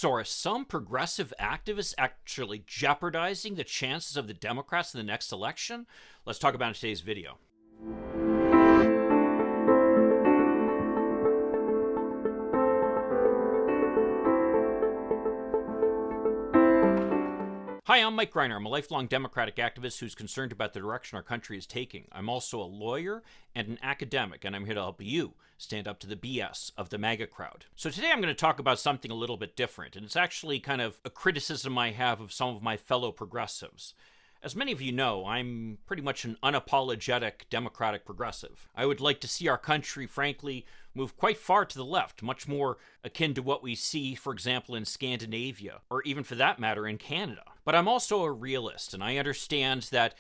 So are some progressive activists actually jeopardizing the chances of the Democrats in the next election? Let's talk about it in today's video. Hi, I'm Mike Greiner. I'm a lifelong Democratic activist who's concerned about the direction our country is taking. I'm also a lawyer and an academic, and I'm here to help you stand up to the BS of the MAGA crowd. So today I'm going to talk about something a little bit different, and it's actually kind of a criticism I have of some of my fellow progressives. As many of you know, I'm pretty much an unapologetic Democratic progressive. I would like to see our country, frankly, move quite far to the left, much more akin to what we see, for example, in Scandinavia, or even for that matter, in Canada. But I'm also a realist, and I understand that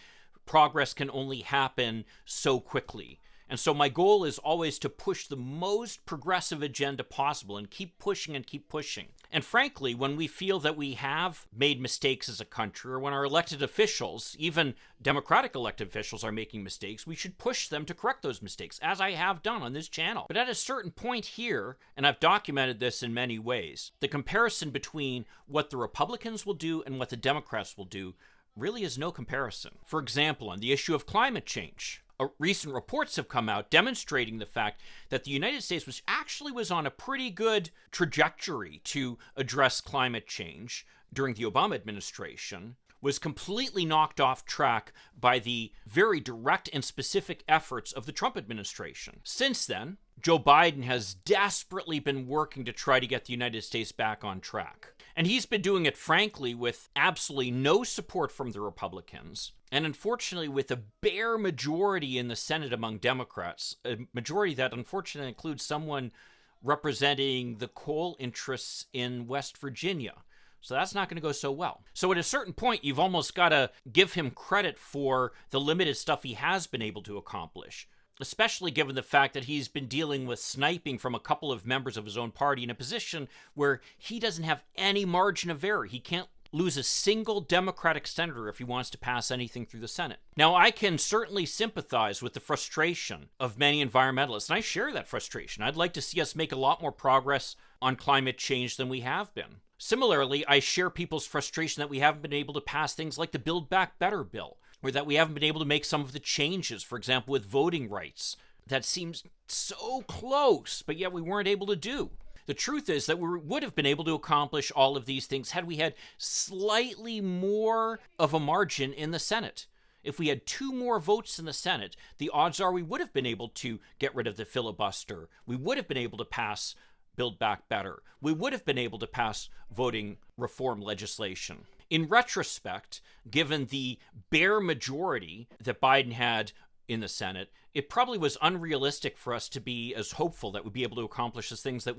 progress can only happen so quickly. And so my goal is always to push the most progressive agenda possible and keep pushing and keep pushing. And frankly, when we feel that we have made mistakes as a country, or when our elected officials, even Democratic elected officials, are making mistakes, we should push them to correct those mistakes, as I have done on this channel. But at a certain point here, and I've documented this in many ways, the comparison between what the Republicans will do and what the Democrats will do really is no comparison. For example, on the issue of climate change, recent reports have come out demonstrating the fact that the United States was on a pretty good trajectory to address climate change during the Obama administration, was completely knocked off track by the very direct and specific efforts of the Trump administration. Since then, Joe Biden has desperately been working to try to get the United States back on track. And he's been doing it, frankly, with absolutely no support from the Republicans, and unfortunately with a bare majority in the Senate among Democrats, a majority that unfortunately includes someone representing the coal interests in West Virginia. So that's not going to go so well. So at a certain point, you've almost got to give him credit for the limited stuff he has been able to accomplish, especially given the fact that he's been dealing with sniping from a couple of members of his own party in a position where he doesn't have any margin of error. He can't lose a single Democratic senator if he wants to pass anything through the Senate. Now, I can certainly sympathize with the frustration of many environmentalists, and I share that frustration. I'd like to see us make a lot more progress on climate change than we have been. Similarly, I share people's frustration that we haven't been able to pass things like the Build Back Better bill, or that we haven't been able to make some of the changes, for example, with voting rights. That seems so close, but yet we weren't able to do. The truth is that we would have been able to accomplish all of these things had we had slightly more of a margin in the Senate. If we had 2 more votes in the Senate, the odds are we would have been able to get rid of the filibuster. We would have been able to pass Build Back Better. We would have been able to pass voting reform legislation. In retrospect, given the bare majority that Biden had in the Senate, it probably was unrealistic for us to be as hopeful that we'd be able to accomplish the things that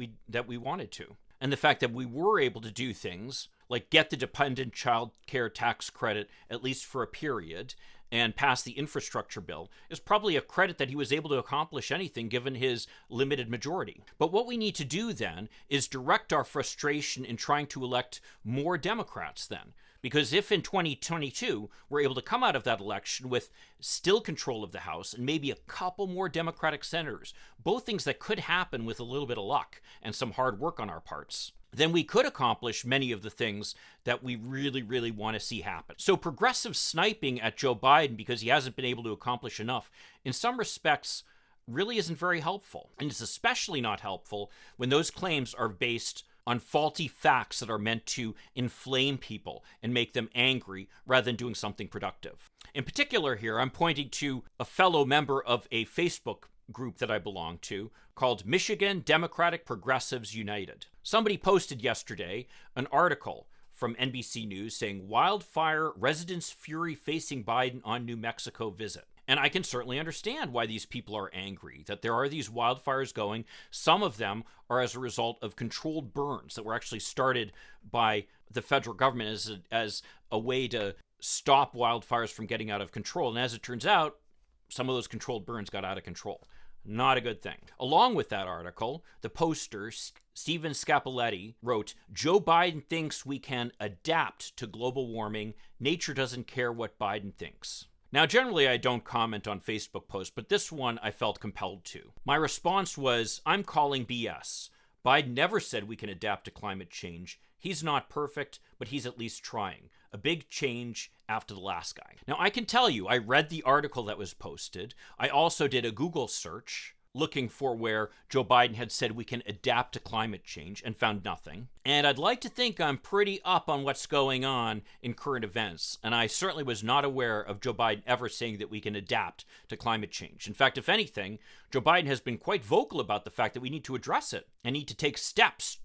we wanted to. And the fact that we were able to do things like get the dependent child care tax credit, at least for a period, and pass the infrastructure bill is probably a credit that he was able to accomplish anything given his limited majority. But what we need to do then is direct our frustration in trying to elect more Democrats then. Because if in 2022 we're able to come out of that election with still control of the House and maybe a couple more Democratic senators, both things that could happen with a little bit of luck and some hard work on our parts, then we could accomplish many of the things that we really, really want to see happen. So progressive sniping at Joe Biden because he hasn't been able to accomplish enough, in some respects, really isn't very helpful. And it's especially not helpful when those claims are based on faulty facts that are meant to inflame people and make them angry rather than doing something productive. In particular here, I'm pointing to a fellow member of a Facebook group that I belong to called Michigan Democratic Progressives United. Somebody posted yesterday an article from NBC News saying, "Wildfire residents' fury facing Biden on New Mexico visit." And I can certainly understand why these people are angry, that there are these wildfires going. Some of them are as a result of controlled burns that were actually started by the federal government as a way to stop wildfires from getting out of control. And as it turns out, some of those controlled burns got out of control. Not a good thing. Along with that article, the poster, Stephen Scapoletti, wrote, "Joe Biden thinks we can adapt to global warming. Nature doesn't care what Biden thinks." Now, generally, I don't comment on Facebook posts, but this one I felt compelled to. My response was, I'm calling BS. Biden never said we can adapt to climate change. He's not perfect, but he's at least trying. A big change after the last guy. Now, I can tell you, I read the article that was posted. I also did a Google search looking for where Joe Biden had said we can adapt to climate change and found nothing. And I'd like to think I'm pretty up on what's going on in current events. And I certainly was not aware of Joe Biden ever saying that we can adapt to climate change. In fact, if anything, Joe Biden has been quite vocal about the fact that we need to address it and need to take steps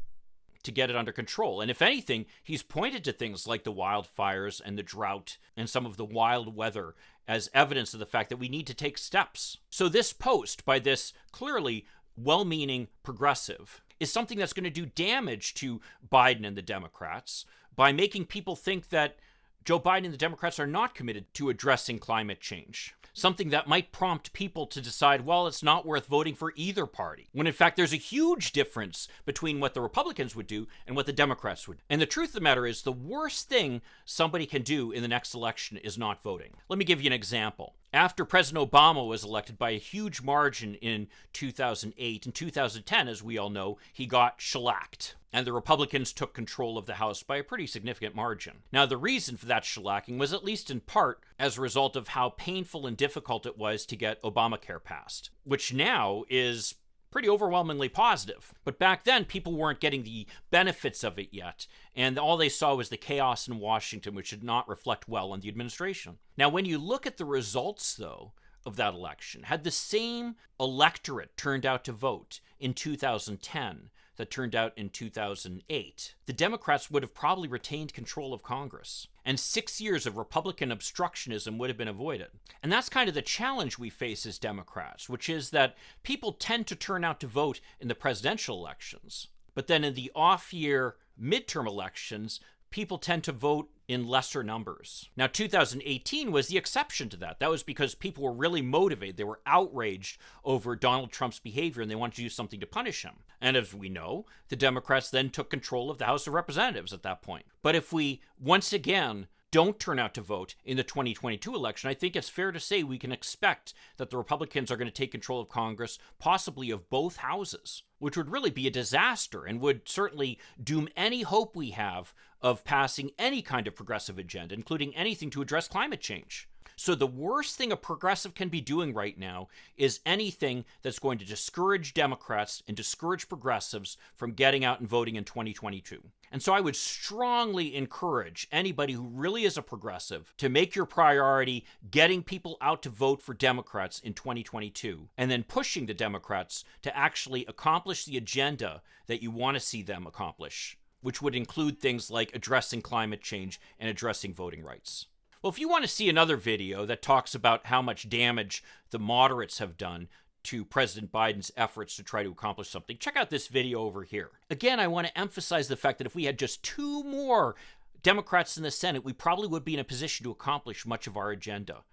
to get it under control. And if anything, he's pointed to things like the wildfires and the drought and some of the wild weather as evidence of the fact that we need to take steps. So this post by this clearly well-meaning progressive is something that's going to do damage to Biden and the Democrats by making people think that Joe Biden and the Democrats are not committed to addressing climate change. Something that might prompt people to decide, well, it's not worth voting for either party. When in fact, there's a huge difference between what the Republicans would do and what the Democrats would do. And the truth of the matter is, the worst thing somebody can do in the next election is not voting. Let me give you an example. After President Obama was elected by a huge margin in 2008, in 2010, as we all know, he got shellacked. And the Republicans took control of the House by a pretty significant margin. Now, the reason for that shellacking was at least in part as a result of how painful and difficult it was to get Obamacare passed, which now is pretty overwhelmingly positive. But back then, people weren't getting the benefits of it yet, and all they saw was the chaos in Washington, which did not reflect well on the administration. Now, when you look at the results, though, of that election, had the same electorate turned out to vote in 2010 that turned out in 2008, the Democrats would have probably retained control of Congress. And 6 years of Republican obstructionism would have been avoided. And that's kind of the challenge we face as Democrats, which is that people tend to turn out to vote in the presidential elections. But then in the off-year midterm elections, people tend to vote in lesser numbers. Now, 2018 was the exception to that. That was because people were really motivated. They were outraged over Donald Trump's behavior, and they wanted to do something to punish him. And as we know, the Democrats then took control of the House of Representatives at that point. But if we, once again, don't turn out to vote in the 2022 election, I think it's fair to say we can expect that the Republicans are going to take control of Congress, possibly of both houses, which would really be a disaster and would certainly doom any hope we have of passing any kind of progressive agenda, including anything to address climate change. So the worst thing a progressive can be doing right now is anything that's going to discourage Democrats and discourage progressives from getting out and voting in 2022. And so I would strongly encourage anybody who really is a progressive to make your priority getting people out to vote for Democrats in 2022, and then pushing the Democrats to actually accomplish the agenda that you want to see them accomplish, which would include things like addressing climate change and addressing voting rights. Well, if you want to see another video that talks about how much damage the moderates have done to President Biden's efforts to try to accomplish something, check out this video over here. Again, I want to emphasize the fact that if we had just 2 more Democrats in the Senate, we probably would be in a position to accomplish much of our agenda.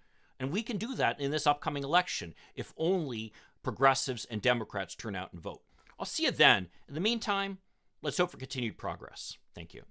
And we can do that in this upcoming election if only progressives and Democrats turn out and vote. I'll see you then. In the meantime, let's hope for continued progress. Thank you.